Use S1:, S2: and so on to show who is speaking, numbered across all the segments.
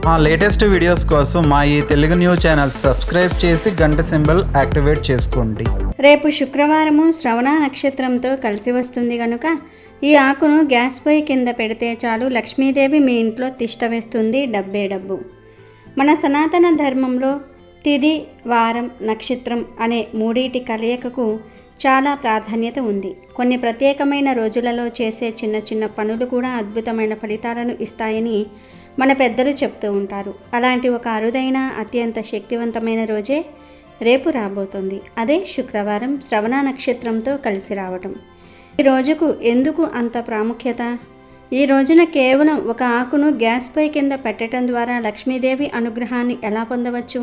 S1: మా latest videos కోసం మా ఈ తెలుగు న్యూస్ ఛానల్ సబ్స్క్రైబ్ చేసి గంట సింబల్ యాక్టివేట్ చేసుకోండి.
S2: రేపు శుక్రవారము శ్రవణ నక్షత్రంతో కలిసి వస్తుంది కనుక ఈ ఆకును గ్యాస్ పొయ్యి కింద పెడితే చాలు లక్ష్మీదేవి మీ ఇంట్లో తిష్ట వేస్తుంది. డబ్బే డబ్బు. మన సనాతన ధర్మంలో తిథి, వారం, నక్షత్రం అనే మూడిటి కలయికకు చాలా ప్రాధాన్యత ఉంది. కొన్ని ప్రత్యేకమైన రోజులలో చేసే చిన్న చిన్న పనులు కూడా అద్భుతమైన ఫలితాలను ఇస్తాయని మన పెద్దలు చెప్తూ ఉంటారు. అలాంటి ఒక అరుదైన అత్యంత శక్తివంతమైన రోజే రేపు రాబోతోంది. అదే శుక్రవారం శ్రవణ నక్షత్రంతో కలిసి రావటం. ఈ రోజుకు ఎందుకు అంత ప్రాముఖ్యత? ఈ రోజున కేవలం ఒక ఆకును గ్యాస్ పై కింద పెట్టడం ద్వారా లక్ష్మీదేవి అనుగ్రహాన్ని ఎలా పొందవచ్చు,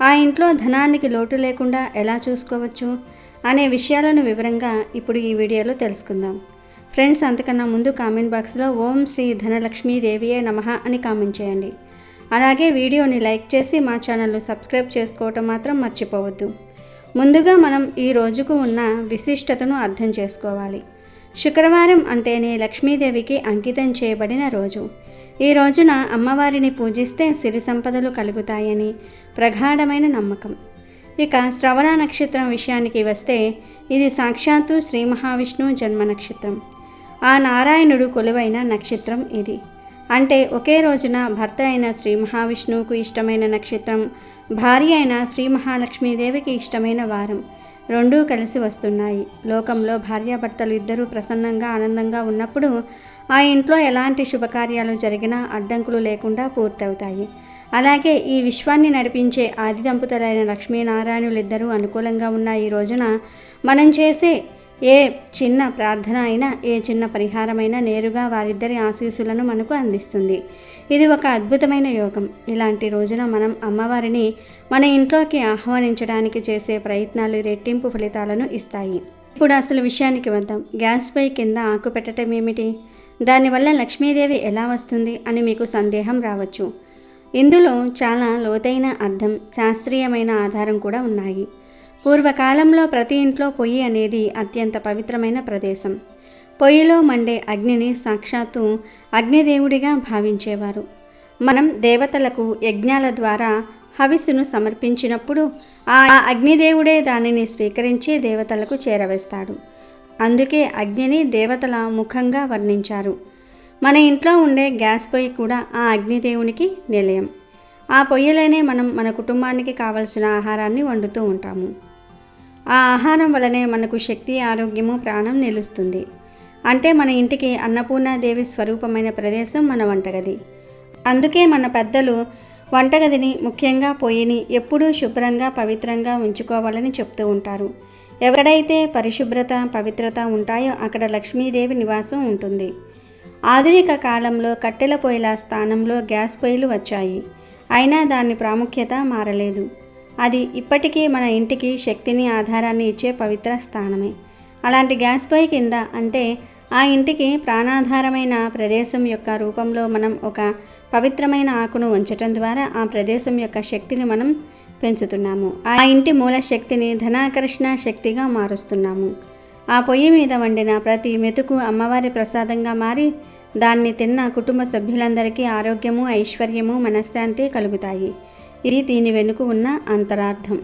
S2: ఆ ఇంట్లో ధనానికి లోటు లేకుండా ఎలా చూసుకోవచ్చు అనే విషయాలను వివరంగా ఇప్పుడు ఈ వీడియోలో తెలుసుకుందాం. ఫ్రెండ్స్, అంతకన్నా ముందు కామెంట్ బాక్స్లో ఓం శ్రీ ధనలక్ష్మీదేవియే నమః అని కామెంట్ చేయండి. అలాగే వీడియోని లైక్ చేసి మా ఛానల్ను సబ్స్క్రైబ్ చేసుకోవటం మాత్రం మర్చిపోవద్దు. ముందుగా మనం ఈ రోజుకు ఉన్న విశిష్టతను అర్థం చేసుకోవాలి. శుక్రవారం అంటేనే లక్ష్మీదేవికి అంకితం చేయబడిన రోజు. ఈ రోజున అమ్మవారిని పూజిస్తే సిరి సంపదలు కలుగుతాయని ప్రగాఢమైన నమ్మకం. ఇక శ్రవణ నక్షత్రం విషయానికి వస్తే ఇది సాక్షాత్తు శ్రీ మహావిష్ణువు జన్మ నక్షత్రం. ఆ నారాయణుడు కొలువైన నక్షత్రం ఇది. అంటే ఒకే రోజున భర్త అయిన శ్రీ మహావిష్ణువుకు ఇష్టమైన నక్షత్రం, భార్య అయిన శ్రీ మహాలక్ష్మీదేవికి ఇష్టమైన వారం రెండూ కలిసి వస్తున్నాయి. లోకంలో భార్యాభర్తలు ఇద్దరూ ప్రసన్నంగా ఆనందంగా ఉన్నప్పుడు ఆ ఇంట్లో ఎలాంటి శుభకార్యాలు జరిగినా అడ్డంకులు లేకుండా పూర్తవుతాయి. అలాగే ఈ విశ్వాన్ని నడిపించే ఆది దంపతులైన లక్ష్మీనారాయణులిద్దరూ అనుకూలంగా ఉన్న ఈ రోజున మనం చేసే ఏ చిన్న ప్రార్థన అయినా, ఏ చిన్న పరిహారమైనా నేరుగా వారిద్దరి ఆశీస్సులను మనకు అందిస్తుంది. ఇది ఒక అద్భుతమైన యోగం. ఇలాంటి రోజున మనం అమ్మవారిని మన ఇంట్లోకి ఆహ్వానించడానికి చేసే ప్రయత్నాలు రెట్టింపు ఫలితాలను ఇస్తాయి. ఇప్పుడు అసలు విషయానికి వద్దాం. గ్యాస్ పై కింద ఆకు పెట్టడం ఏమిటి, దానివల్ల లక్ష్మీదేవి ఎలా వస్తుంది అని మీకు సందేహం రావచ్చు. ఇందులో చాలా లోతైన అర్థం, శాస్త్రీయమైన ఆధారం కూడా ఉన్నాయి. పూర్వకాలంలో ప్రతి ఇంట్లో పొయ్యి అనేది అత్యంత పవిత్రమైన ప్రదేశం. పొయ్యిలో మండే అగ్నిని సాక్షాత్తు అగ్నిదేవుడిగా భావించేవారు. మనం దేవతలకు యజ్ఞాల ద్వారా హవిస్సును సమర్పించినప్పుడు ఆ అగ్నిదేవుడే దానిని స్వీకరించి దేవతలకు చేరవేస్తాడు. అందుకే అగ్నిని దేవతల ముఖంగా వర్ణించారు. మన ఇంట్లో ఉండే గ్యాస్ పొయ్యి కూడా ఆ అగ్నిదేవునికి నిలయం. ఆ పొయ్యిలోనే మనం మన కుటుంబానికి కావలసిన ఆహారాన్ని వండుతూ ఉంటాము. ఆ ఆహారం వలనే మనకు శక్తి, ఆరోగ్యము, ప్రాణం నిలుస్తుంది. అంటే మన ఇంటికి అన్నపూర్ణాదేవి స్వరూపమైన ప్రదేశం మన వంటగది. అందుకే మన పెద్దలు వంటగదిని, ముఖ్యంగా పొయ్యిని ఎప్పుడూ శుభ్రంగా, పవిత్రంగా ఉంచుకోవాలని చెప్తూ ఉంటారు. ఎక్కడైతే పరిశుభ్రత, పవిత్రత ఉంటాయో అక్కడ లక్ష్మీదేవి నివాసం ఉంటుంది. ఆధునిక కాలంలో కట్టెల పొయ్యిల స్థానంలో గ్యాస్ పొయ్యిలు వచ్చాయి. అయినా దాని ప్రాముఖ్యత మారలేదు. అది ఇప్పటికీ మన ఇంటికి శక్తిని, ఆధారాన్ని ఇచ్చే పవిత్ర స్థానమే. అలాంటి గ్యాస్ పొయ్యి కింద, అంటే ఆ ఇంటికి ప్రాణాధారమైన ప్రదేశం యొక్క రూపంలో మనం ఒక పవిత్రమైన ఆకును ఉంచటం ద్వారా ఆ ప్రదేశం యొక్క శక్తిని మనం పెంచుతున్నాము. ఆ ఇంటి మూల శక్తిని ధనాకర్షణ శక్తిగా మారుస్తున్నాము. ఆ పొయ్యి మీద వండిన ప్రతి మెతుకు అమ్మవారి ప్రసాదంగా మారి దాన్ని తిన్న కుటుంబ సభ్యులందరికీ ఆరోగ్యము, ఐశ్వర్యము, మనశ్శాంతి కలుగుతాయి. ఇది దీని వెనుక ఉన్న అంతరార్థం.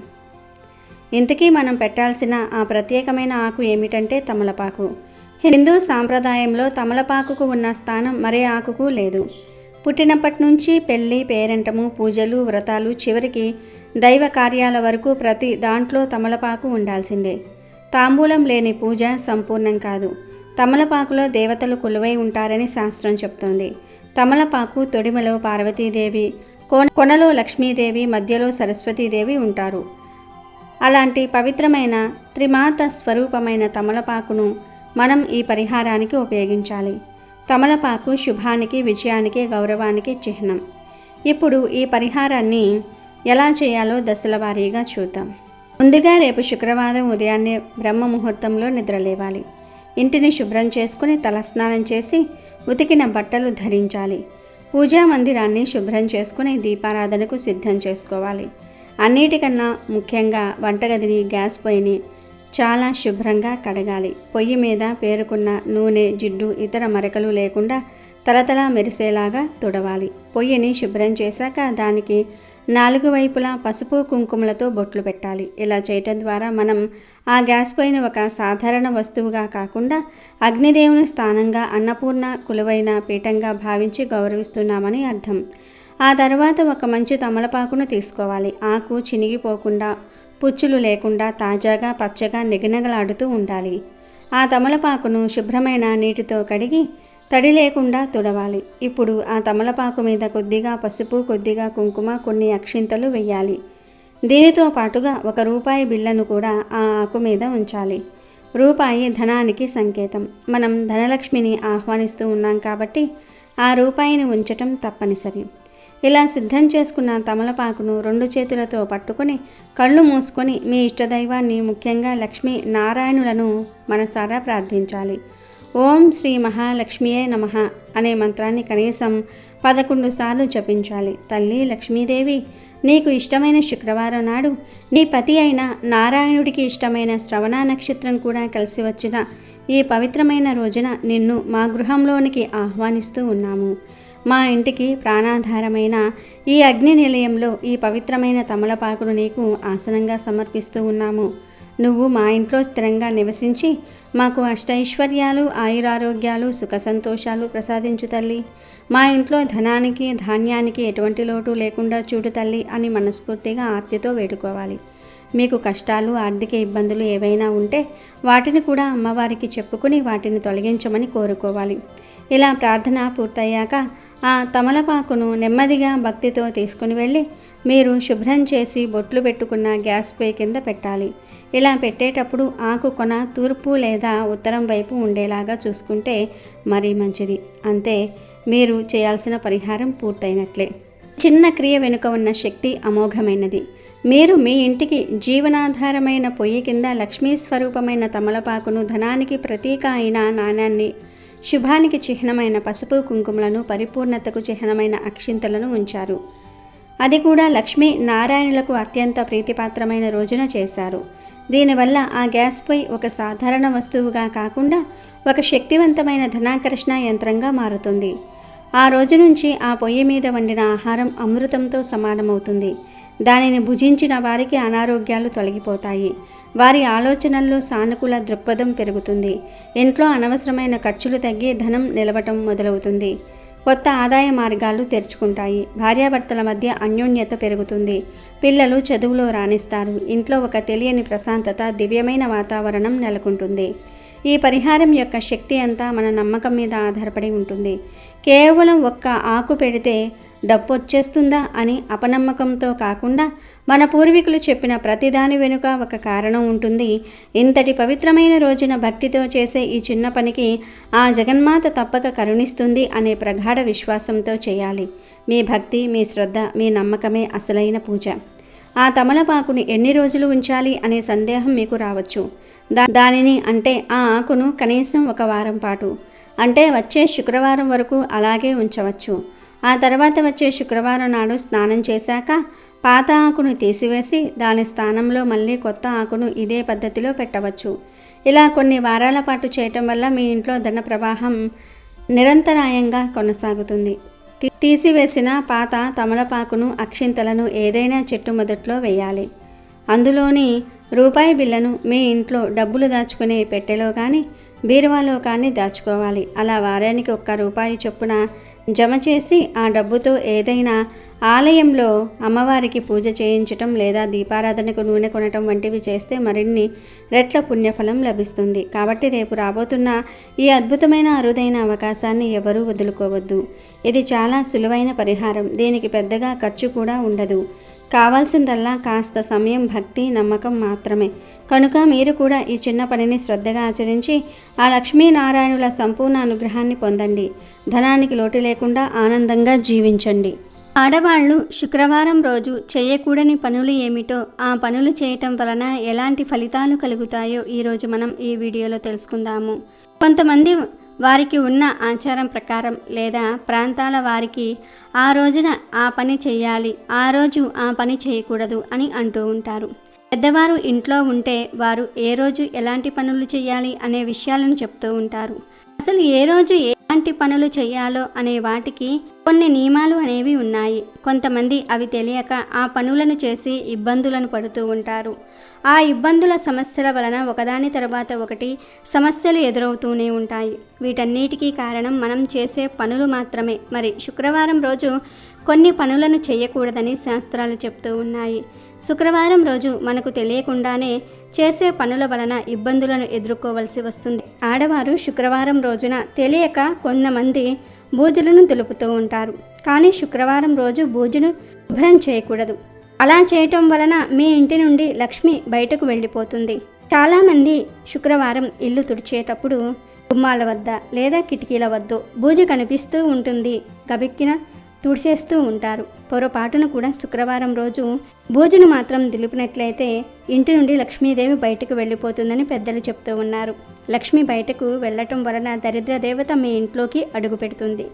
S2: ఇంతకీ మనం పెట్టాల్సిన ఆ ప్రత్యేకమైన ఆకు ఏమిటంటే తమలపాకు. హిందూ సాంప్రదాయంలో తమలపాకుకు ఉన్న స్థానం మరే ఆకుకు లేదు. పుట్టినప్పటి నుంచి పెళ్ళి, పేరంటము, పూజలు, వ్రతాలు, చివరికి దైవ కార్యాల వరకు ప్రతి దాంట్లో తమలపాకు ఉండాల్సిందే. తాంబూలం లేని పూజ సంపూర్ణం కాదు. తమలపాకులో దేవతలు కొలువై ఉంటారని శాస్త్రం చెప్తోంది. తమలపాకు తొడిమలో పార్వతీదేవి, కొనలో లక్ష్మీదేవి, మధ్యలో సరస్వతీదేవి ఉంటారు. అలాంటి పవిత్రమైన త్రిమాత స్వరూపమైన తమలపాకును మనం ఈ పరిహారానికి ఉపయోగించాలి. తమలపాకు శుభానికి, విజయానికి, గౌరవానికి చిహ్నం. ఇప్పుడు ఈ పరిహారాన్ని ఎలా చేయాలో దశల వారీగా చూద్దాం. ముందుగా రేపు శుక్రవారం ఉదయాన్నే బ్రహ్మ ముహూర్తంలో నిద్రలేవాలి. ఇంటిని శుభ్రం చేసుకుని తలస్నానం చేసి ఉతికిన బట్టలు ధరించాలి. పూజా మందిరాన్ని శుభ్రం చేసుకుని దీపారాధనకు సిద్ధం చేసుకోవాలి. అన్నిటికన్నా ముఖ్యంగా వంటగదిని, గ్యాస్ పొయ్యిని చాలా శుభ్రంగా కడగాలి. పొయ్యి మీద పేరుకున్న నూనె, జిడ్డు, ఇతర మరకలు లేకుండా తలతలా మెరిసేలాగా తుడవాలి. పొయ్యిని శుభ్రం చేశాక దానికి 4 వైపులా పసుపు కుంకుమలతో బొట్లు పెట్టాలి. ఇలా చేయటం ద్వారా మనం ఆ గ్యాస్ పొయ్యిని ఒక సాధారణ వస్తువుగా కాకుండా అగ్నిదేవుని స్థానంగా, అన్నపూర్ణ కొలువైన పీఠంగా భావించి గౌరవిస్తున్నామని అర్థం. ఆ తర్వాత ఒక మంచి తమలపాకును తీసుకోవాలి. ఆకు చినిగిపోకుండా, పుచ్చులు లేకుండా తాజాగా పచ్చగా నిగనగలాడుతూ ఉండాలి. ఆ తమలపాకును శుభ్రమైన నీటితో కడిగి తడి లేకుండా తుడవాలి. ఇప్పుడు ఆ తమలపాకు మీద కొద్దిగా పసుపు, కొద్దిగా కుంకుమ, కొన్ని అక్షింతలు వెయ్యాలి. దీనితో పాటుగా 1 రూపాయి బిళ్ళను కూడా ఆ ఆకు మీద ఉంచాలి. రూపాయి ధనానికి సంకేతం. మనం ధనలక్ష్మిని ఆహ్వానిస్తూ ఉన్నాం కాబట్టి ఆ రూపాయిని ఉంచటం తప్పనిసరి. ఇలా సిద్ధం చేసుకున్న తమలపాకును 2 చేతులతో పట్టుకొని కళ్ళు మూసుకొని మీ ఇష్టదైవాన్ని, ముఖ్యంగా లక్ష్మీ నారాయణులను మనసారా ప్రార్థించాలి. ఓం శ్రీ మహాలక్ష్మియే నమః అనే మంత్రాన్ని కనీసం 11 సార్లు జపించాలి. తల్లి లక్ష్మీదేవి, నీకు ఇష్టమైన శుక్రవారం నాడు నీ పతి అయిన నారాయణుడికి ఇష్టమైన శ్రవణ నక్షత్రం కూడా కలిసి వచ్చిన ఈ పవిత్రమైన రోజున నిన్ను మా గృహంలోనికి ఆహ్వానిస్తూ ఉన్నాము. మా ఇంటికి ప్రాణాధారమైన ఈ అగ్ని నిలయంలో ఈ పవిత్రమైన తమలపాకును నీకు ఆసనంగా సమర్పిస్తూ ఉన్నాము. నువ్వు మా ఇంట్లో స్థిరంగా నివసించి మాకు అష్టైశ్వర్యాలు, ఆయురారోగ్యాలు, సుఖ సంతోషాలు ప్రసాదించు తల్లి. మా ఇంట్లో ధనానికి, ధాన్యానికి ఎటువంటి లోటు లేకుండా చూడు తల్లి అని మనస్ఫూర్తిగా ఆర్తితో వేడుకోవాలి. మీకు కష్టాలు, ఆర్థిక ఇబ్బందులు ఏవైనా ఉంటే వాటిని కూడా అమ్మవారికి చెప్పుకుని వాటిని తొలగించమని కోరుకోవాలి. ఇలా ప్రార్థన పూర్తయ్యాక ఆ తమలపాకును నెమ్మదిగా భక్తితో తీసుకుని వెళ్ళి మీరు శుభ్రం చేసి బొట్లు పెట్టుకున్న గ్యాస్ పొయ్యి కింద పెట్టాలి. ఇలా పెట్టేటప్పుడు ఆకు కొన తూర్పు లేదా ఉత్తరం వైపు ఉండేలాగా చూసుకుంటే మరీ మంచిది. అంతే, మీరు చేయాల్సిన పరిహారం పూర్తయినట్లే. చిన్న క్రియ వెనుక ఉన్న శక్తి అమోఘమైనది. మీరు మీ ఇంటికి జీవనాధారమైన పొయ్యి కింద లక్ష్మీ స్వరూపమైన తమలపాకును, ధనానికి ప్రతీక అయిన నాణాన్ని, శుభానికి చిహ్నమైన పసుపు కుంకుమలను, పరిపూర్ణతకు చిహ్నమైన అక్షింతలను ఉంచారు. అది కూడా లక్ష్మీ నారాయణులకు అత్యంత ప్రీతిపాత్రమైన రోజున చేశారు. దీనివల్ల ఆ గ్యాస్ పొయ్యి ఒక సాధారణ వస్తువుగా కాకుండా ఒక శక్తివంతమైన ధనాకర్షణ యంత్రంగా మారుతుంది. ఆ రోజు నుంచి ఆ పొయ్యి మీద వండిన ఆహారం అమృతంతో సమానమవుతుంది. దానిని భుజించిన వారికి అనారోగ్యాలు తొలగిపోతాయి. వారి ఆలోచనల్లో సానుకూల దృక్పథం పెరుగుతుంది. ఇంట్లో అనవసరమైన ఖర్చులు తగ్గి ధనం నిలవటం మొదలవుతుంది. కొత్త ఆదాయ మార్గాలు తెరుచుకుంటాయి. భార్యాభర్తల మధ్య అన్యోన్యత పెరుగుతుంది. పిల్లలు చదువులో రాణిస్తారు. ఇంట్లో ఒక తెలియని ప్రశాంతత, దివ్యమైన వాతావరణం నెలకొంటుంది. ఈ పరిహారం యొక్క శక్తి అంతా మన నమ్మకం మీద ఆధారపడి ఉంటుంది. కేవలం ఒక్క ఆకు పెడితే డబ్బు వచ్చేస్తుందా అని అపనమ్మకంతో కాకుండా మన పూర్వీకులు చెప్పిన ప్రతిదాని వెనుక ఒక కారణం ఉంటుంది. ఇంతటి పవిత్రమైన రోజున భక్తితో చేసే ఈ చిన్న పనికి ఆ జగన్మాత తప్పక కరుణిస్తుంది అనే ప్రగాఢ విశ్వాసంతో చేయాలి. మీ భక్తి, మీ శ్రద్ధ, మీ నమ్మకమే అసలైన పూజ. ఆ తమలపాకుని ఎన్ని రోజులు ఉంచాలి అనే సందేహం మీకు రావచ్చు. దానిని అంటే ఆ ఆకును కనీసం 1 వారం పాటు, అంటే వచ్చే శుక్రవారం వరకు అలాగే ఉంచవచ్చు. ఆ తర్వాత వచ్చే శుక్రవారం నాడు స్నానం చేశాక పాత ఆకును తీసివేసి దాని స్థానంలో మళ్ళీ కొత్త ఆకును ఇదే పద్ధతిలో పెట్టవచ్చు. ఇలా కొన్ని వారాల పాటు చేయటం వల్ల మీ ఇంట్లో ధన ప్రవాహం నిరంతరాయంగా కొనసాగుతుంది. తీసివేసిన పాత తమలపాకును, అక్షింతలను ఏదైనా చెట్టు మొదట్లో వేయాలి. అందులోని రూపాయి బిళ్ళను మీ ఇంట్లో డబ్బులు దాచుకునే పెట్టెలో కానీ బీరువాలో కానీ దాచుకోవాలి. అలా వారానికి 1 రూపాయి చొప్పున జమ చేసి ఆ డబ్బుతో ఏదైనా ఆలయంలో అమ్మవారికి పూజ చేయించటం లేదా దీపారాధనకు నూనె కొనటం వంటివి చేస్తే మరిన్ని రెట్ల పుణ్యఫలం లభిస్తుంది. కాబట్టి రేపు రాబోతున్న ఈ అద్భుతమైన అరుదైన అవకాశాన్ని ఎవరూ వదులుకోవద్దు. ఇది చాలా సులువైన పరిహారం. దీనికి పెద్దగా ఖర్చు కూడా ఉండదు. కావాల్సిందల్లా కాస్త సమయం, భక్తి, నమ్మకం మాత్రమే. కనుక మీరు కూడా ఈ చిన్న పనిని శ్రద్ధగా ఆచరించి ఆ లక్ష్మీనారాయణుల సంపూర్ణ అనుగ్రహాన్ని పొందండి. ధనానికి లోటు లేకుండా ఆనందంగా జీవించండి. ఆడవాళ్ళు శుక్రవారం రోజు చేయకూడని పనులు ఏమిటో, ఆ పనులు చేయటం వలన ఎలాంటి ఫలితాలు కలుగుతాయో ఈరోజు మనం ఈ వీడియోలో తెలుసుకుందాము. కొంతమంది వారికి ఉన్న ఆచారం ప్రకారం లేదా ప్రాంతాల వారికి ఆ రోజున ఆ పని చేయాలి, ఆ రోజు ఆ పని చేయకూడదు అని అంటూ ఉంటారు. పెద్దవారు ఇంట్లో ఉంటే వారు ఏ రోజు ఎలాంటి పనులు చేయాలి అనే విషయాలను చెప్తూ ఉంటారు. అసలు ఏ రోజు ఎలాంటి పనులు చేయాలో అనే వాటికి కొన్ని నియమాలు అనేవి ఉన్నాయి. కొంతమంది అవి తెలియక ఆ పనులను చేసి ఇబ్బందులను పడుతూ ఉంటారు. ఆ ఇబ్బందుల సమస్యల వలన ఒకదాని తర్వాత ఒకటి సమస్యలు ఎదురవుతూనే ఉంటాయి. వీటన్నిటికీ కారణం మనం చేసే పనులు మాత్రమే. మరి శుక్రవారం రోజు కొన్ని పనులను చేయకూడదని శాస్త్రాలు చెప్తూ ఉన్నాయి. శుక్రవారం రోజు మనకు తెలియకుండానే చేసే పనుల వలన ఇబ్బందులను ఎదుర్కోవలసి వస్తుంది. ఆడవారు శుక్రవారం రోజున తెలియక కొంతమంది బూజులను దులుపుతూ ఉంటారు. కానీ శుక్రవారం రోజు బూజును శుభ్రం చేయకూడదు. అలా చేయటం వలన మీ ఇంటి నుండి లక్ష్మి బయటకు వెళ్ళిపోతుంది. చాలామంది శుక్రవారం ఇల్లు తుడిచేటప్పుడు గుమ్మాల వద్ద లేదా కిటికీల వద్ద బూజు కనిపిస్తూ ఉంటుంది. గబిక్కిన తుడిచేస్తూ ఉంటారు. పొరపాటున కూడా శుక్రవారం రోజు బూజును మాత్రం దులిపినట్లయితే ఇంటి నుండి లక్ష్మీదేవి బయటకు వెళ్ళిపోతుందని పెద్దలు చెప్తూ ఉన్నారు. లక్ష్మి బయటకు వెళ్ళటం వలన దరిద్ర దేవత మీ ఇంట్లోకి అడుగు పెడుతుంది.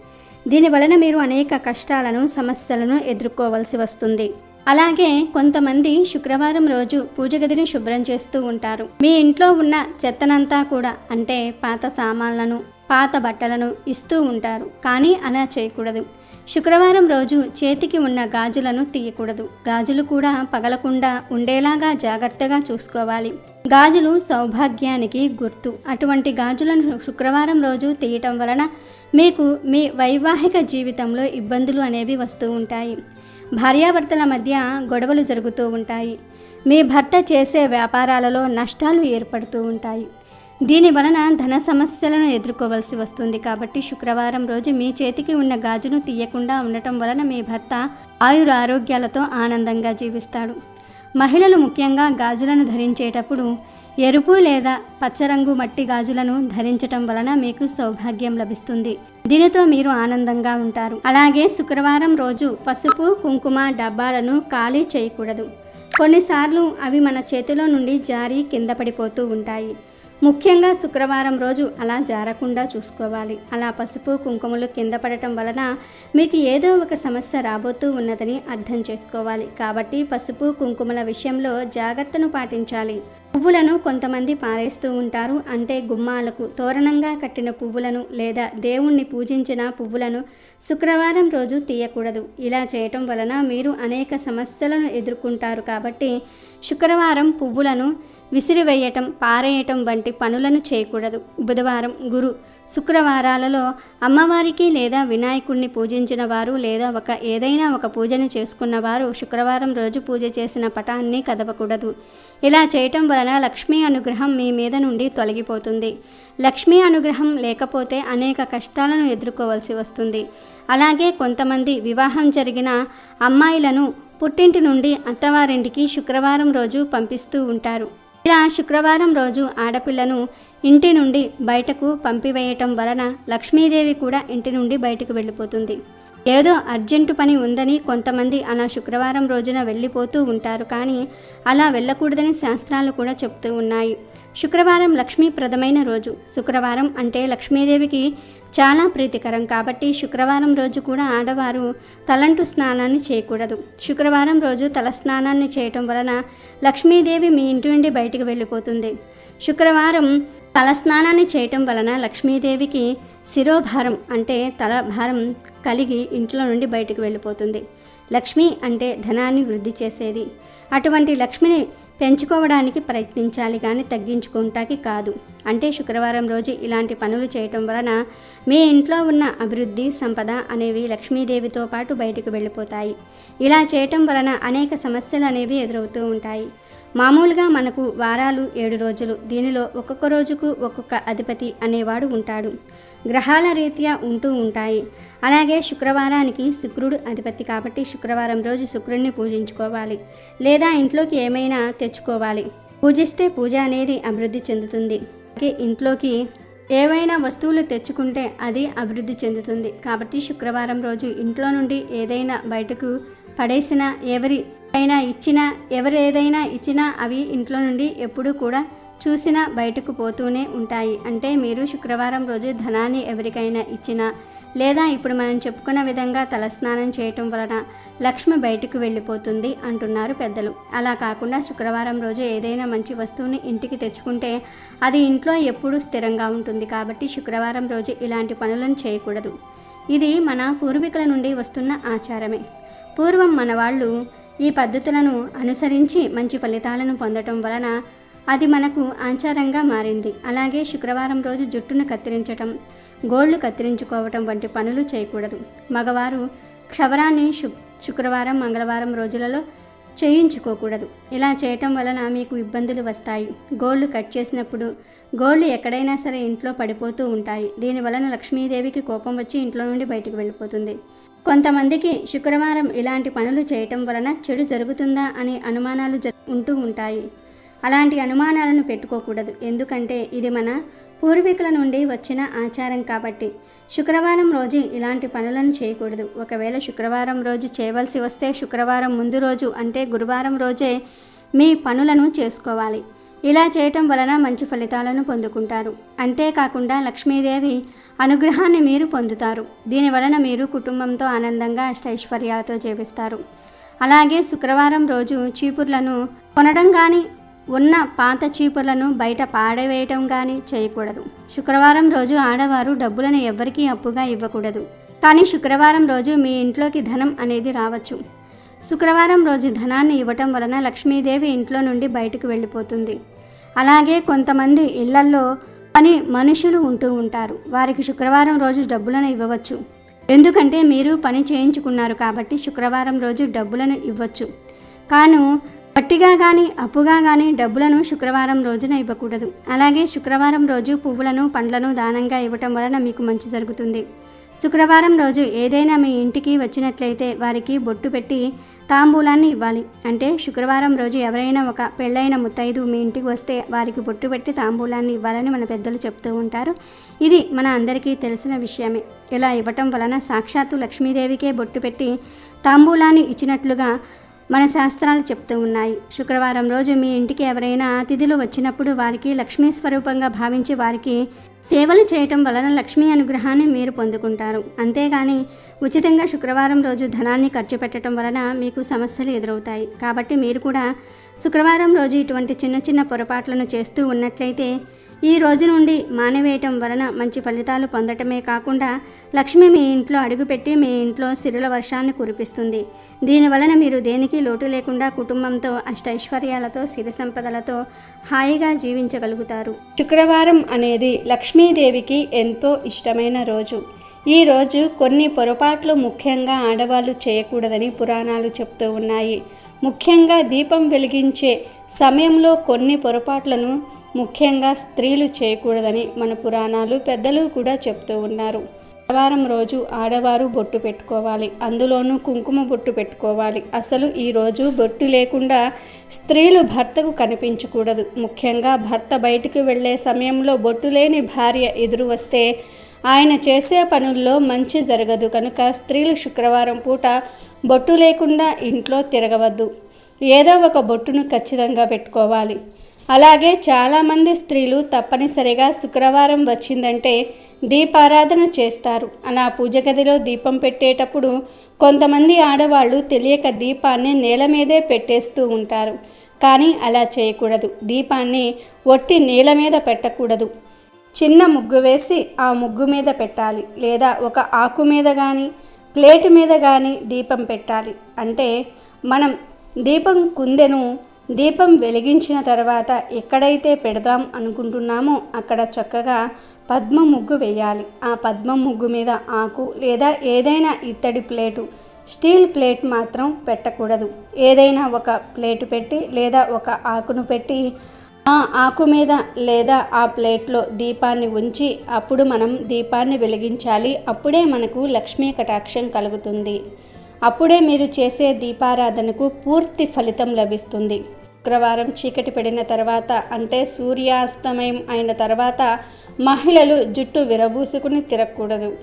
S2: దీని వలన మీరు అనేక కష్టాలను సమస్యలను ఎదుర్కోవలసి వస్తుంది. అలాగే కొంతమంది శుక్రవారం రోజు పూజ గదిని శుభ్రం చేస్తూ ఉంటారు. మీ ఇంట్లో ఉన్న చెత్తనంతా కూడా అంటే పాత సామాన్లను పాత బట్టలను ఇస్తూ ఉంటారు. కానీ అలా చేయకూడదు. శుక్రవారం రోజు చేతికి ఉన్న గాజులను తీయకూడదు. గాజులు కూడా పగలకుండా ఉండేలాగా జాగ్రత్తగా చూసుకోవాలి. గాజులు సౌభాగ్యానికి గుర్తు. అటువంటి గాజులను శుక్రవారం రోజు తీయటం వలన మీకు మీ వైవాహిక జీవితంలో ఇబ్బందులు అనేవి వస్తూ ఉంటాయి. భార్యాభర్తల మధ్య గొడవలు జరుగుతూ ఉంటాయి. మీ భర్త చేసే వ్యాపారాలలో నష్టాలు ఏర్పడుతూ ఉంటాయి. దీని వలన ధన సమస్యలను ఎదుర్కోవలసి వస్తుంది. కాబట్టి శుక్రవారం రోజు మీ చేతికి ఉన్న గాజును తీయకుండా ఉండటం వలన మీ భర్త ఆయురారోగ్యాలతో ఆనందంగా జీవిస్తాడు. మహిళలు ముఖ్యంగా గాజులను ధరించేటప్పుడు ఎరుపు లేదా పచ్చరంగు మట్టి గాజులను ధరించటం వలన మీకు సౌభాగ్యం లభిస్తుంది. దీనితో మీరు ఆనందంగా ఉంటారు. అలాగే శుక్రవారం రోజు పసుపు కుంకుమ డబ్బాలను ఖాళీ చేయకూడదు. కొన్నిసార్లు అవి మన చేతిలో నుండి జారి కింద పడిపోతూ ఉంటాయి. ముఖ్యంగా శుక్రవారం రోజు అలా జారకుండా చూసుకోవాలి. అలా పసుపు కుంకుమలు కింద పడటం వలన మీకు ఏదో ఒక సమస్య రాబోతూ ఉన్నదని అర్థం చేసుకోవాలి. కాబట్టి పసుపు కుంకుమల విషయంలో జాగ్రత్తను పాటించాలి. పువ్వులను కొంతమంది పారేస్తూ ఉంటారు. అంటే గుమ్మాలకు తోరణంగా కట్టిన పువ్వులను లేదా దేవుణ్ణి పూజించిన పువ్వులను శుక్రవారం రోజు తీయకూడదు. ఇలా చేయటం వలన మీరు అనేక సమస్యలను ఎదుర్కొంటారు. కాబట్టి శుక్రవారం పువ్వులను విసిరివేయటం పారేయటం వంటి పనులను చేయకూడదు. బుధవారం గురు శుక్రవారాలలో అమ్మవారికి లేదా వినాయకుడిని పూజించిన వారు లేదా ఏదైనా ఒక పూజను చేసుకున్న వారు శుక్రవారం రోజు పూజ చేసిన పటాన్ని కదపకూడదు. ఇలా చేయటం వలన లక్ష్మీ అనుగ్రహం మీ మీద నుండి తొలగిపోతుంది. లక్ష్మీ అనుగ్రహం లేకపోతే అనేక కష్టాలను ఎదుర్కోవాల్సి వస్తుంది. అలాగే కొంతమంది వివాహం జరిగిన అమ్మాయిలను పుట్టింటి నుండి అత్తవారింటికి శుక్రవారం రోజు పంపిస్తూ ఉంటారు. ఇలా శుక్రవారం రోజు ఆడపిల్లను ఇంటి నుండి బయటకు పంపివేయటం వలన లక్ష్మీదేవి కూడా ఇంటి నుండి బయటకు వెళ్ళిపోతుంది. ఏదో అర్జెంటు పని ఉందని కొంతమంది అలా శుక్రవారం రోజున వెళ్ళిపోతూ ఉంటారు. కానీ అలా వెళ్ళకూడదని శాస్త్రాలు కూడా చెప్తూ ఉన్నాయి. శుక్రవారం లక్ష్మీప్రదమైన రోజు. శుక్రవారం అంటే లక్ష్మీదేవికి చాలా ప్రీతికరం. కాబట్టి శుక్రవారం రోజు కూడా ఆడవారు తలంటు స్నానాన్ని చేయకూడదు. శుక్రవారం రోజు తల స్నానాన్ని చేయటం వలన లక్ష్మీదేవి మీ ఇంటి నుండి బయటికి వెళ్ళిపోతుంది. శుక్రవారం తల స్నానాన్ని చేయటం వలన లక్ష్మీదేవికి శిరోభారం అంటే తల భారం కలిగి ఇంట్లో నుండి బయటకు వెళ్ళిపోతుంది. లక్ష్మి అంటే ధనాన్ని వృద్ధి చేసేది. అటువంటి లక్ష్మిని పెంచుకోవడానికి ప్రయత్నించాలి కానీ తగ్గించుకోవటానికి కాదు. అంటే శుక్రవారం రోజు ఇలాంటి పనులు చేయటం వలన మీ ఇంట్లో ఉన్న అభివృద్ధి సంపద అనేవి లక్ష్మీదేవితో పాటు బయటకు వెళ్ళిపోతాయి. ఇలా చేయటం వలన అనేక సమస్యలు అనేవి ఎదురవుతూ ఉంటాయి. మామూలుగా మనకు వారాలు 7 రోజులు. దీనిలో ఒక్కొక్క రోజుకు ఒక్కొక్క అధిపతి అనేవాడు ఉంటాడు. గ్రహాల రీత్యా ఉంటూ ఉంటాయి. అలాగే శుక్రవారానికి శుక్రుడు అధిపతి. కాబట్టి శుక్రవారం రోజు శుక్రుడిని పూజించుకోవాలి లేదా ఇంట్లోకి ఏమైనా తెచ్చుకోవాలి. పూజిస్తే పూజ అనేది అభివృద్ధి చెందుతుంది. అలాగే ఇంట్లోకి ఏవైనా వస్తువులు తెచ్చుకుంటే అది అభివృద్ధి చెందుతుంది. కాబట్టి శుక్రవారం రోజు ఇంట్లో నుండి ఏదైనా బయటకు పడేసినా ఎవరైనా ఇచ్చినా అవి ఇంట్లో నుండి ఎప్పుడూ కూడా చూసినా బయటకు పోతూనే ఉంటాయి. అంటే మీరు శుక్రవారం రోజు ధనాన్ని ఎవరికైనా ఇచ్చినా లేదా ఇప్పుడు మనం చెప్పుకున్న విధంగా తలస్నానం చేయటం వలన లక్ష్మి బయటకు వెళ్ళిపోతుంది అంటున్నారు పెద్దలు. అలా కాకుండా శుక్రవారం రోజు ఏదైనా మంచి వస్తువుని ఇంటికి తెచ్చుకుంటే అది ఇంట్లో ఎప్పుడూ స్థిరంగా ఉంటుంది. కాబట్టి శుక్రవారం రోజు ఇలాంటి పనులను చేయకూడదు. ఇది మన పూర్వీకుల నుండి వస్తున్న ఆచారమే. పూర్వం మన వాళ్ళు ఈ పద్ధతులను అనుసరించి మంచి ఫలితాలను పొందటం వలన అది మనకు ఆచారంగా మారింది. అలాగే శుక్రవారం రోజు జుట్టును కత్తిరించటం, గోళ్ళు కత్తిరించుకోవటం వంటి పనులు చేయకూడదు. మగవారు క్షవరాన్ని శుక్రవారం మంగళవారం రోజులలో చేయించుకోకూడదు. ఇలా చేయటం వలన మీకు ఇబ్బందులు వస్తాయి. గోళ్ళు కట్ చేసినప్పుడు గోళ్ళు ఎక్కడైనా సరే ఇంట్లో పడిపోతూ ఉంటాయి. దీనివలన లక్ష్మీదేవికి కోపం వచ్చి ఇంట్లో నుండి బయటకు వెళ్ళిపోతుంది. కొంతమందికి శుక్రవారం ఇలాంటి పనులు చేయటం వలన చెడు జరుగుతుందా అనే అనుమానాలు ఉంటూ ఉంటాయి. అలాంటి అనుమానాలను పెట్టుకోకూడదు. ఎందుకంటే ఇది మన పూర్వీకుల నుండి వచ్చిన ఆచారం కాబట్టి శుక్రవారం రోజు ఇలాంటి పనులను చేయకూడదు. ఒకవేళ శుక్రవారం రోజు చేయవలసి వస్తే శుక్రవారం ముందు రోజు అంటే గురువారం రోజే మీ పనులను చేసుకోవాలి. ఇలా చేయటం వలన మంచి ఫలితాలను పొందుకుంటారు. అంతేకాకుండా లక్ష్మీదేవి అనుగ్రహాన్ని మీరు పొందుతారు. దీనివలన మీరు కుటుంబంతో ఆనందంగా అష్టైశ్వర్యాలతో జీవిస్తారు. అలాగే శుక్రవారం రోజు చీపుర్లను కొనడం కానీ ఉన్న పాత చీపుర్లను బయట పాడవేయటం కానీ చేయకూడదు. శుక్రవారం రోజు ఆడవారు డబ్బులను ఎవ్వరికీ అప్పుగా ఇవ్వకూడదు. కానీ శుక్రవారం రోజు మీ ఇంట్లోకి ధనం అనేది రావచ్చు. శుక్రవారం రోజు ధనాన్ని ఇవ్వటం వలన లక్ష్మీదేవి ఇంట్లో నుండి బయటకు వెళ్ళిపోతుంది. అలాగే కొంతమంది ఇళ్లల్లో పని మనుషులు ఉంటూ ఉంటారు. వారికి శుక్రవారం రోజు డబ్బులను ఇవ్వవచ్చు. ఎందుకంటే మీరు పని చేయించుకున్నారు కాబట్టి శుక్రవారం రోజు డబ్బులను ఇవ్వచ్చు. కాను వట్టిగా కానీ అప్పుగా కానీ డబ్బులను శుక్రవారం రోజున ఇవ్వకూడదు. అలాగే శుక్రవారం రోజు పువ్వులను పండ్లను దానంగా ఇవ్వటం వలన మీకు మంచి జరుగుతుంది. శుక్రవారం రోజు ఏదైనా మీ ఇంటికి వచ్చినట్లయితే వారికి బొట్టు పెట్టి తాంబూలాన్ని ఇవ్వాలి. అంటే శుక్రవారం రోజు ఎవరైనా ఒక పెళ్ళైన ముత్తైదు మీ ఇంటికి వస్తే వారికి బొట్టు పెట్టి తాంబూలాన్ని ఇవ్వాలని మన పెద్దలు చెప్తూ ఉంటారు. ఇది మన అందరికీ తెలిసిన విషయమే. ఇలా ఇవ్వటం వలన సాక్షాత్తు లక్ష్మీదేవికే బొట్టు పెట్టి తాంబూలాన్ని ఇచ్చినట్లుగా మన శాస్త్రాలు చెప్తూ ఉన్నాయి. శుక్రవారం రోజు మీ ఇంటికి ఎవరైనా అతిథులు వచ్చినప్పుడు వారికి లక్ష్మీ స్వరూపంగా భావించి వారికి సేవలు చేయటం వలన లక్ష్మీ అనుగ్రహాన్ని మీరు పొందుకుంటారు. అంతేగాని ఉచితంగా శుక్రవారం రోజు ధనాన్ని ఖర్చు పెట్టడం వలన మీకు సమస్యలు ఎదురవుతాయి. కాబట్టి మీరు కూడా శుక్రవారం రోజు ఇటువంటి చిన్న చిన్న పొరపాట్లను చేస్తూ ఉన్నట్లయితే ఈ రోజు నుండి మానివేయటం వలన మంచి ఫలితాలు పొందటమే కాకుండా లక్ష్మి మీ ఇంట్లో అడుగుపెట్టి మీ ఇంట్లో సిరుల వర్షాన్ని కురిపిస్తుంది. దీనివలన మీరు దేనికి లోటు లేకుండా కుటుంబంతో అష్టైశ్వర్యాలతో సిరి సంపదలతో హాయిగా జీవించగలుగుతారు. శుక్రవారం అనేది లక్ష్మీదేవికి ఎంతో ఇష్టమైన రోజు. ఈ రోజు కొన్ని పొరపాట్లు ముఖ్యంగా ఆడవాళ్ళు చేయకూడదని పురాణాలు చెప్తూ ఉన్నాయి. ముఖ్యంగా దీపం వెలిగించే సమయంలో కొన్ని పొరపాట్లను ముఖ్యంగా స్త్రీలు చేయకూడదని మన పురాణాలు పెద్దలు కూడా చెప్తూ ఉన్నారు. శుక్రవారం రోజు ఆడవారు బొట్టు పెట్టుకోవాలి. అందులోనూ కుంకుమ బొట్టు పెట్టుకోవాలి. అసలు ఈరోజు బొట్టు లేకుండా స్త్రీలు భర్తకు కనిపించకూడదు. ముఖ్యంగా భర్త బయటకు వెళ్ళే సమయంలో బొట్టు లేని భార్య ఎదురు వస్తే ఆయన చేసే పనుల్లో మంచి జరగదు. కనుక స్త్రీలు శుక్రవారం పూట బొట్టు లేకుండా ఇంట్లో తిరగవద్దు. ఏదో ఒక బొట్టును ఖచ్చితంగా పెట్టుకోవాలి. అలాగే చాలామంది స్త్రీలు తప్పనిసరిగా శుక్రవారం వచ్చిందంటే దీపారాధన చేస్తారు. అలా పూజ గదిలో దీపం పెట్టేటప్పుడు కొంతమంది ఆడవాళ్ళు తెలియక దీపాన్ని నేల మీదే పెట్టేస్తూ ఉంటారు. కానీ అలా చేయకూడదు. దీపాన్ని ఒట్టి నేల మీద పెట్టకూడదు. చిన్న ముగ్గు వేసి ఆ ముగ్గు మీద పెట్టాలి. లేదా ఒక ఆకు మీద కానీ ప్లేట్ మీద కానీ దీపం పెట్టాలి. అంటే మనం దీపం కుందెను దీపం వెలిగించిన తర్వాత ఎక్కడైతే పెడదాం అనుకుంటున్నామో అక్కడ చక్కగా పద్మ ముగ్గు వేయాలి. ఆ పద్మ ముగ్గు మీద ఆకు లేదా ఏదైనా ఇత్తడి ప్లేటు, స్టీల్ ప్లేట్ మాత్రం పెట్టకూడదు. ఏదైనా ఒక ప్లేటు పెట్టి లేదా ఒక ఆకును పెట్టి ఆ ఆకు మీద లేదా ఆ ప్లేట్లో దీపాన్ని ఉంచి అప్పుడు మనం దీపాన్ని వెలిగించాలి. అప్పుడే మనకు లక్ష్మీ కటాక్షం కలుగుతుంది. అప్పుడే మీరు చేసే దీపారాధనకు పూర్తి ఫలితం లభిస్తుంది. శుక్రవారం చీకటి పడిన తర్వాత అంటే సూర్యాస్తమయం అయిన తర్వాత మహిళలు జుట్టు విరబూసుకుని తిరగకూడదు.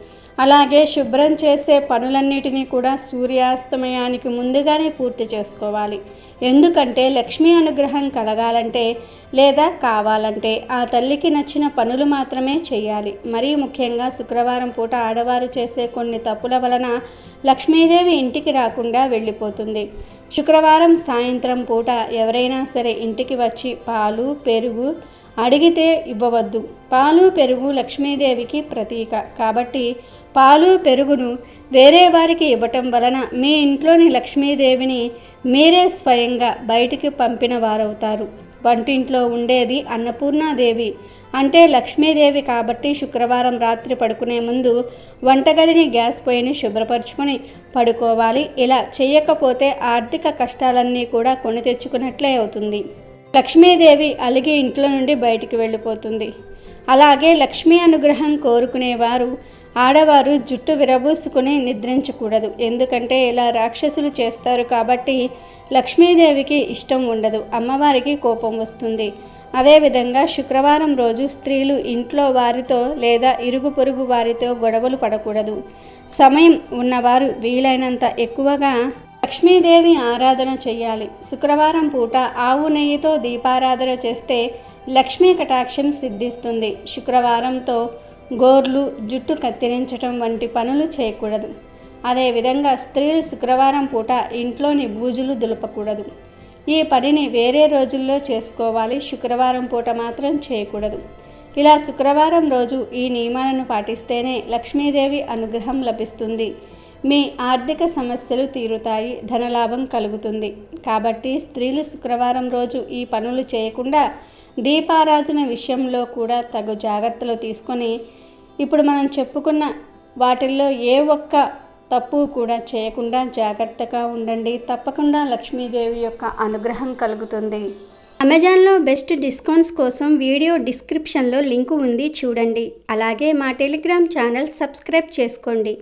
S2: అలాగే శుభ్రం చేసే పనులన్నిటినీ కూడా సూర్యాస్తమయానికి ముందుగానే పూర్తి చేసుకోవాలి. ఎందుకంటే లక్ష్మీ అనుగ్రహం కలగాలంటే లేదా కావాలంటే ఆ తల్లికి నచ్చిన పనులు మాత్రమే చేయాలి. మరీ ముఖ్యంగా శుక్రవారం పూట ఆడవారు చేసే కొన్ని తప్పుల వలన లక్ష్మీదేవి ఇంటికి రాకుండా వెళ్ళిపోతుంది. శుక్రవారం సాయంత్రం పూట ఎవరైనా సరే ఇంటికి వచ్చి పాలు పెరుగు అడిగితే ఇవ్వవద్దు. పాలు పెరుగు లక్ష్మీదేవికి ప్రతీక కాబట్టి పాలు పెరుగును వేరే వారికి ఇవ్వటం వలన మీ ఇంట్లోని లక్ష్మీదేవిని మీరే స్వయంగా బయటికి పంపిన వారవుతారు. వంటింట్లో ఉండేది అన్నపూర్ణాదేవి అంటే లక్ష్మీదేవి కాబట్టి శుక్రవారం రాత్రి పడుకునే ముందు వంటగదిని గ్యాస్ పొయ్యిని శుభ్రపరచుకొని పడుకోవాలి. ఇలా చేయకపోతే ఆర్థిక కష్టాలన్నీ కూడా కొని తెచ్చుకున్నట్లే అవుతుంది. లక్ష్మీదేవి అలిగి ఇంట్లో నుండి బయటికి వెళ్ళిపోతుంది. అలాగే లక్ష్మీ అనుగ్రహం కోరుకునేవారు ఆడవారు జుట్టు విరబూసుకుని నిద్రించకూడదు. ఎందుకంటే ఇలా రాక్షసులు చేస్తారు కాబట్టి లక్ష్మీదేవికి ఇష్టం ఉండదు, అమ్మవారికి కోపం వస్తుంది. అదేవిధంగా శుక్రవారం రోజు స్త్రీలు ఇంట్లో వారితో లేదా ఇరుగు పొరుగు వారితో గొడవలు పడకూడదు. సమయం ఉన్నవారు వీలైనంత ఎక్కువగా లక్ష్మీదేవి ఆరాధన చేయాలి. శుక్రవారం పూట ఆవు నెయ్యితో దీపారాధన చేస్తే లక్ష్మీ కటాక్షం సిద్ధిస్తుంది. శుక్రవారంతో గోర్లు జుట్టు కత్తిరించటం వంటి పనులు చేయకూడదు. అదేవిధంగా స్త్రీలు శుక్రవారం పూట ఇంట్లోని బూజులు దులపకూడదు. ఈ పనిని వేరే రోజుల్లో చేసుకోవాలి, శుక్రవారం పూట మాత్రం చేయకూడదు. ఇలా శుక్రవారం రోజు ఈ నియమాలను పాటిస్తేనే లక్ష్మీదేవి అనుగ్రహం లభిస్తుంది. మీ ఆర్థిక సమస్యలు తీరుతాయి, ధనలాభం కలుగుతుంది. కాబట్టి స్త్రీలు శుక్రవారం రోజు ఈ పనులు చేయకుండా దీపారాధన విషయంలో కూడా తగు జాగ్రత్తలు తీసుకొని ఇప్పుడు మనం చెప్పుకున్న వాటిల్లో ఏ ఒక్క తప్పు కూడా చేయకుండా జాగ్రత్తగా ఉండండి. తప్పకుండా లక్ష్మీదేవి యొక్క అనుగ్రహం కలుగుతుంది. అమెజాన్లో బెస్ట్ డిస్కౌంట్స్ కోసం వీడియో డిస్క్రిప్షన్లో లింకు ఉంది, చూడండి. అలాగే మా టెలిగ్రామ్ ఛానల్ సబ్స్క్రైబ్ చేసుకోండి.